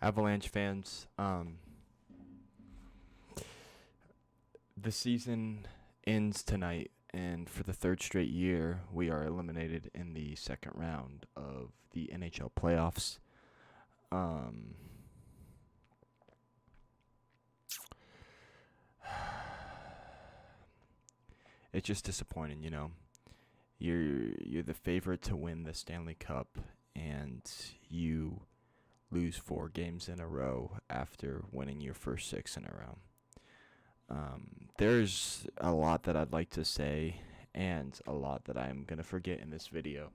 Avalanche fans. The season ends tonight, and for the third straight year, we are eliminated in the second round of the NHL playoffs. It's just disappointing, you know. You're the favorite to win the Stanley Cup, and you lose 4 games in a row after winning your first 6 in a row. There's a lot that I'd like to say and a lot that I'm going to forget in this video.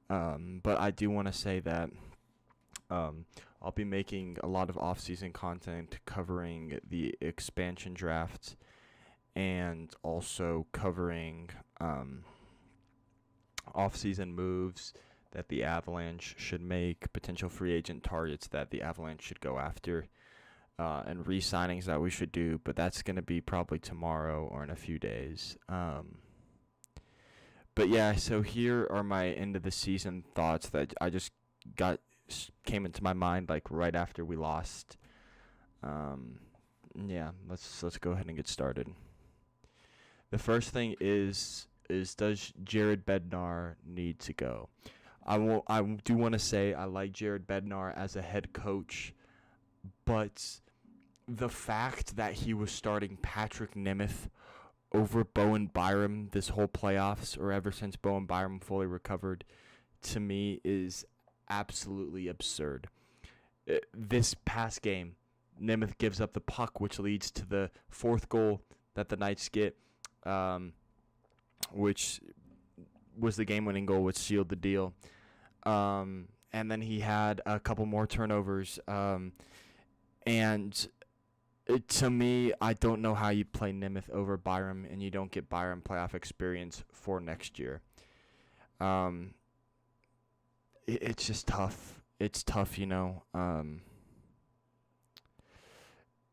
But I do want to say that I'll be making a lot of off-season content covering the expansion draft and also covering off-season moves that the Avalanche should make, potential free agent targets that the Avalanche should go after, and re-signings that we should do, but that's going to be probably tomorrow or in a few days. But yeah, so here are my end of the season thoughts that I just came into my mind like right after we lost. Yeah, let's go ahead and get started. The first thing is does Jared Bednar need to go? I do want to say I like Jared Bednar as a head coach, but the fact that he was starting Patrick Nemeth over Bowen Byram this whole playoffs, or ever since Bowen Byram fully recovered, to me is absolutely absurd. This past game, Nemeth gives up the puck, which leads to the 4th goal that the Knights get, which was the game-winning goal, which sealed the deal. And then he had a couple more turnovers. And to me, I don't know how you play Nemeth over Byram and you don't get Byram playoff experience for next year. It's just tough. It's tough, you know.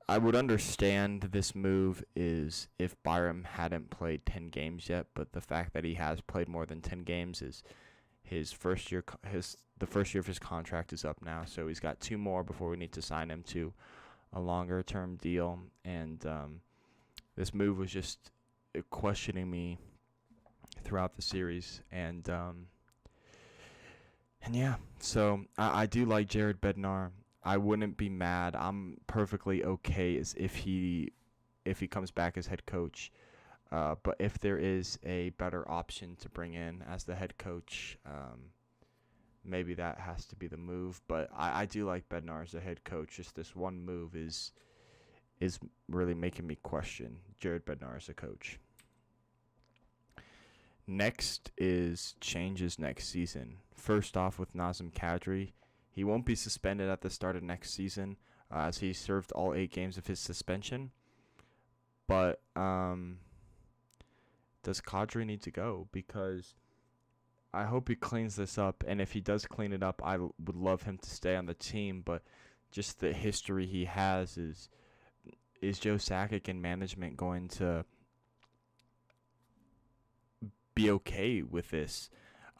I would understand this move is if Byram hadn't played 10 games yet, but the fact that he has played more than 10 games is the first year of his contract is up now, so he's got 2 more before we need to sign him to a longer term deal. And this move was just questioning me throughout the series, and yeah, so I do like Jared Bednar. I wouldn't be mad. I'm perfectly okay as if he comes back as head coach. But if there is a better option to bring in as the head coach, maybe that has to be the move. But I do like Bednar as a head coach. Just this one move is really making me question Jared Bednar as a coach. Next is changes next season. First off, with Nazem Kadri, he won't be suspended at the start of next season, as he served all 8 games of his suspension. But does Kadri need to go? Because I hope he cleans this up, and if he does clean it up, I would love him to stay on the team. But just the history he has is Joe Sakic and management going to be okay with this?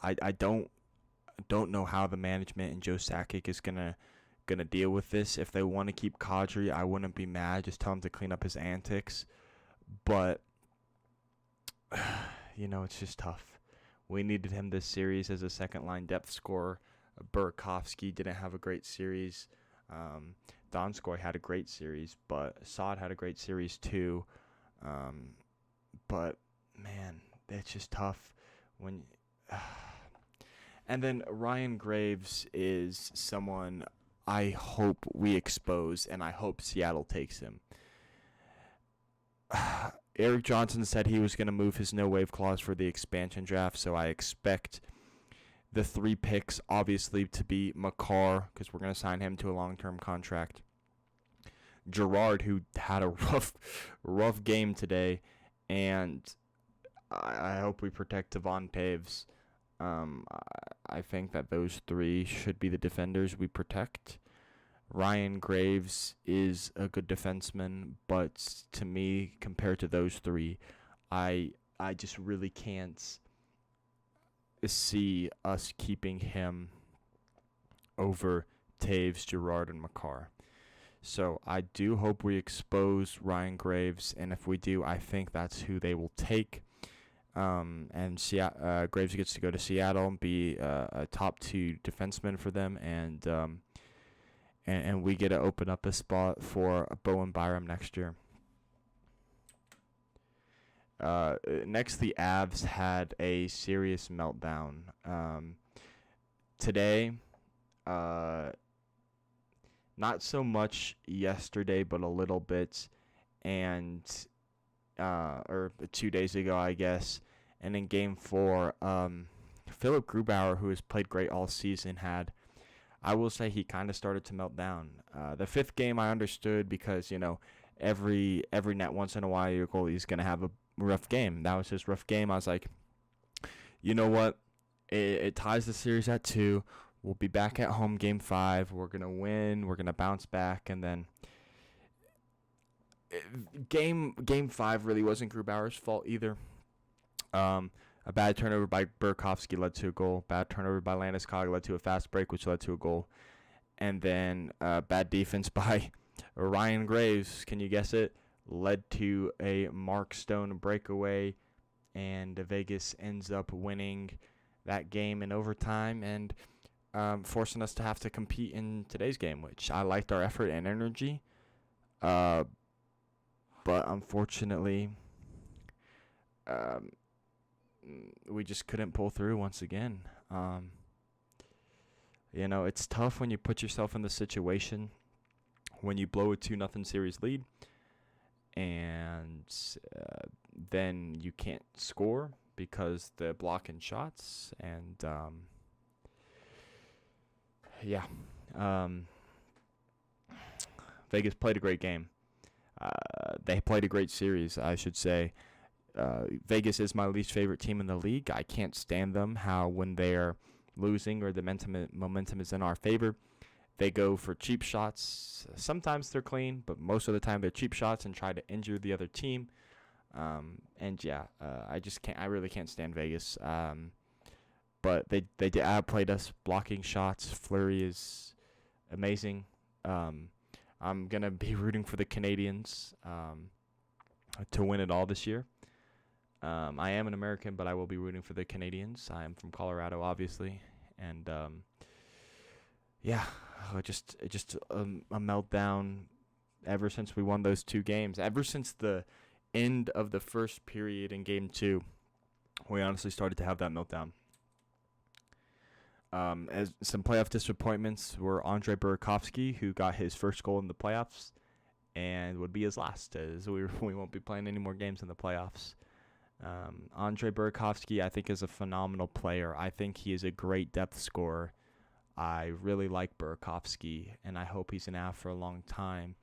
I don't know how the management and Joe Sakic is gonna deal with this. If they want to keep Kadri, I wouldn't be mad. Just tell him to clean up his antics. But you know, it's just tough. We needed him this series as a second line depth scorer. Burakovsky didn't have a great series. Donskoy had a great series, but Saad had a great series too. But man, it's just tough when. And then Ryan Graves is someone I hope we expose, and I hope Seattle takes him. Eric Johnson said he was going to move his no-wave clause for the expansion draft, so I expect the 3 picks, obviously, to be Makar, because we're going to sign him to a long-term contract. Gerard, who had a rough game today, and I hope we protect Devon Taves. I think that those 3 should be the defenders we protect. Ryan Graves is a good defenseman, but to me, compared to those 3, I just really can't see us keeping him over Taves, Girard, and Makar. So I do hope we expose Ryan Graves, and if we do, I think that's who they will take. And Graves gets to go to Seattle and be a top 2 defenseman for them, and we get to open up a spot for Bowen Byram next year. Next, the Avs had a serious meltdown today. Not so much yesterday, but a little bit, and or 2 days ago, I guess. And in Game 4, Philip Grubauer, who has played great all season, I will say he kind of started to melt down. The 5th game I understood because, every net once in a while your goalie's going to have a rough game. That was his rough game. I was like, you know what? It ties the series at 2. We'll be back at home Game 5. We're going to win. We're going to bounce back. And then Game 5 really wasn't Grubauer's fault either. A bad turnover by Burakovsky led to a goal. Bad turnover by Landeskog led to a fast break, which led to a goal. And then bad defense by Ryan Graves, can you guess it, led to a Mark Stone breakaway. And Vegas ends up winning that game in overtime and forcing us to have to compete in today's game, which I liked our effort and energy. But unfortunately, we just couldn't pull through once again. It's tough when you put yourself in the situation when you blow a 2-0 series lead and then you can't score because they're blocking shots. And, Vegas played a great game. They played a great series, I should say. Vegas is my least favorite team in the league. I can't stand them. When they're losing or the momentum is in our favor, they go for cheap shots. Sometimes they're clean, but most of the time they're cheap shots and try to injure the other team. I really can't stand Vegas. But they outplayed us blocking shots. Fleury is amazing. I'm going to be rooting for the Canadians to win it all this year. I am an American, but I will be rooting for the Canadians. I am from Colorado, obviously. And, just a meltdown ever since we won those 2 games. Ever since the end of the first period in Game 2, we honestly started to have that meltdown. As some playoff disappointments were Andre Burakovsky, who got his first goal in the playoffs and would be his last, as we won't be playing any more games in the playoffs. Andre Burakovsky, I think, is a phenomenal player. I think he is a great depth scorer. I really like Burakovsky, and I hope he's an AV for a long time.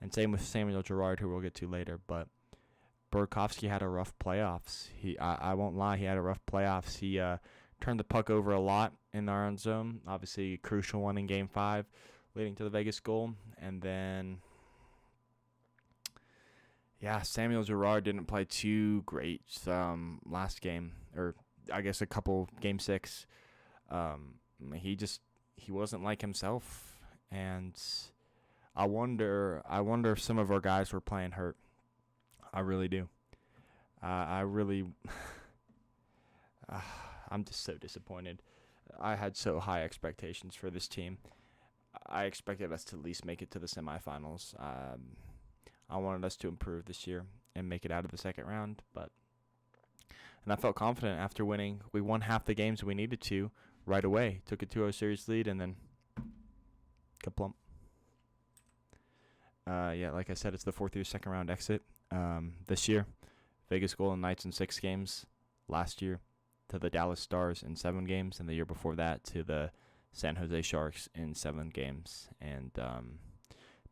And same with Samuel Girard, who we'll get to later. But Burakovsky had a rough playoffs. I won't lie, he had a rough playoffs. He turned the puck over a lot in our own zone. Obviously, a crucial one in Game 5, leading to the Vegas goal. And then, Samuel Girard didn't play too great last game, or I guess Game 6. He wasn't like himself, and I wonder if some of our guys were playing hurt. I really do. I'm just so disappointed. I had so high expectations for this team. I expected us to at least make it to the semifinals. I wanted us to improve this year and make it out of the second round, and I felt confident after winning. We won half the games we needed to right away. Took a 2-0 series lead, and then kaplump. Like I said, it's the 4th year second round exit this year. Vegas Golden Knights in 6 games. Last year to the Dallas Stars in 7 games, and the year before that to the San Jose Sharks in 7 games. And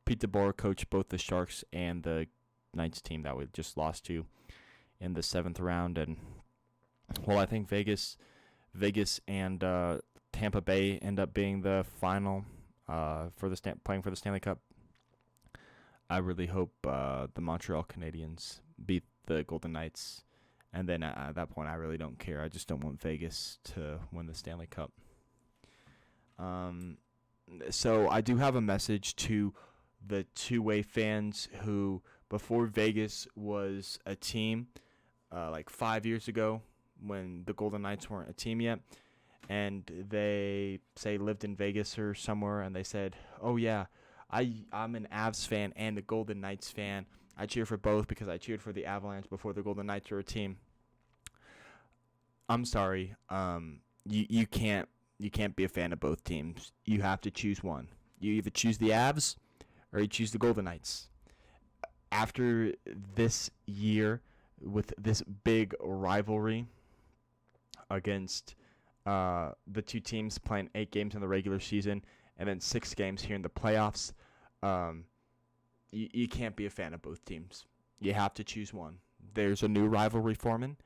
Pete DeBoer coached both the Sharks and the Knights team that we just lost to in the 7th round. And, I think Vegas and Tampa Bay end up being the final playing for the Stanley Cup. I really hope the Montreal Canadiens beat the Golden Knights. And then at that point, I really don't care. I just don't want Vegas to win the Stanley Cup. So I do have a message to the two-way fans who, before Vegas was a team, like 5 years ago, when the Golden Knights weren't a team yet, and they say lived in Vegas or somewhere, and they said, "Oh yeah, I'm an Avs fan and a Golden Knights fan. I cheer for both because I cheered for the Avalanche before the Golden Knights were a team." I'm sorry. You can't be a fan of both teams. You have to choose one. You either choose the Avs or you choose the Golden Knights. After this year, with this big rivalry against the two teams playing 8 games in the regular season and then 6 games here in the playoffs, you can't be a fan of both teams. You have to choose one. There's a new rivalry forming,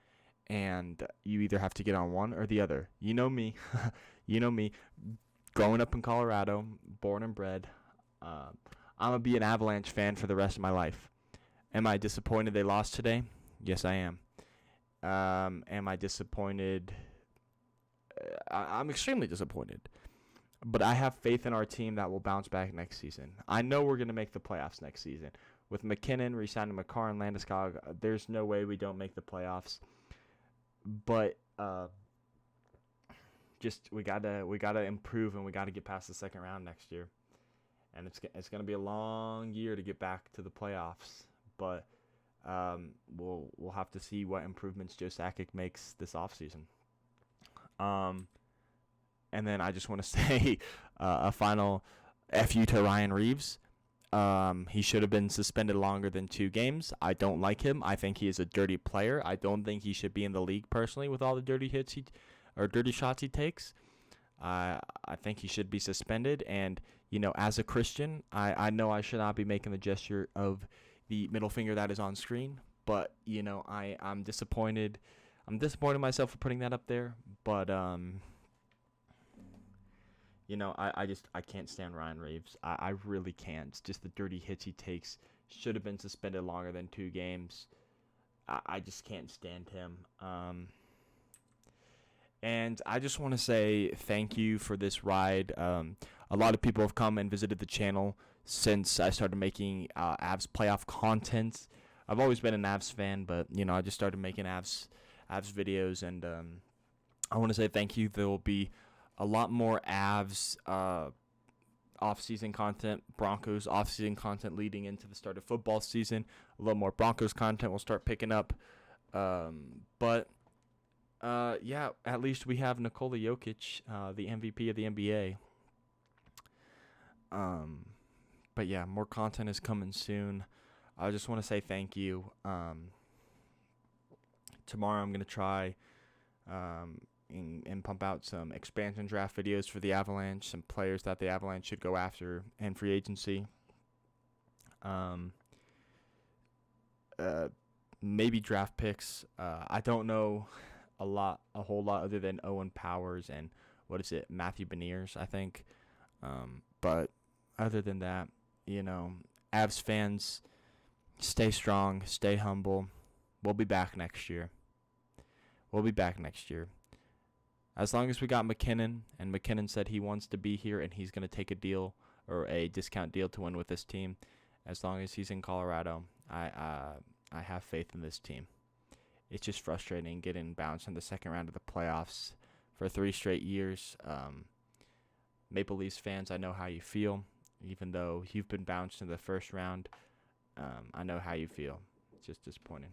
and you either have to get on one or the other. You know me. You know me. Growing up in Colorado, born and bred, I'm going to be an Avalanche fan for the rest of my life. Am I disappointed they lost today? Yes, I am. Am I disappointed? I'm extremely disappointed. But I have faith in our team that will bounce back next season. I know we're going to make the playoffs next season. With McKinnon, re-signing McCarr and Landeskog, there's no way we don't make the playoffs. But we gotta improve, and we gotta get past the second round next year. And it's gonna be a long year to get back to the playoffs. But we'll have to see what improvements Joe Sakic makes this offseason. And then I just want to say a final FU to Ryan Reaves. He should have been suspended longer than 2 games. I don't like him. I think he is a dirty player. I don't think he should be in the league personally with all the dirty shots he takes. I think he should be suspended. And as a Christian, I know I should not be making the gesture of the middle finger that is on screen. But I'm disappointed. I'm disappointed in myself for putting that up there. But I can't stand Ryan Reaves. I really can't. Just the dirty hits he takes. Should have been suspended longer than 2 games. I just can't stand him. And I just want to say thank you for this ride. A lot of people have come and visited the channel since I started making Avs playoff content. I've always been an Avs fan, but I just started making Avs videos, and I want to say thank you. There will be a lot more Avs off-season content, Broncos off-season content leading into the start of football season. A little more Broncos content will start picking up. But at least we have Nikola Jokic, the MVP of the NBA. But yeah, more content is coming soon. I just want to say thank you. Tomorrow I'm going to try and pump out some expansion draft videos for the Avalanche, some players that the Avalanche should go after in free agency. Maybe draft picks. I don't know a whole lot other than Owen Powers and Matthew Beniers, I think. But other than that, Avs fans, stay strong, stay humble. We'll be back next year. As long as we got McKinnon, and McKinnon said he wants to be here and he's going to take a deal or a discount deal to win with this team. As long as he's in Colorado, I have faith in this team. It's just frustrating getting bounced in the second round of the playoffs for 3 straight years. Maple Leafs fans, I know how you feel. Even though you've been bounced in the first round, I know how you feel. It's just disappointing.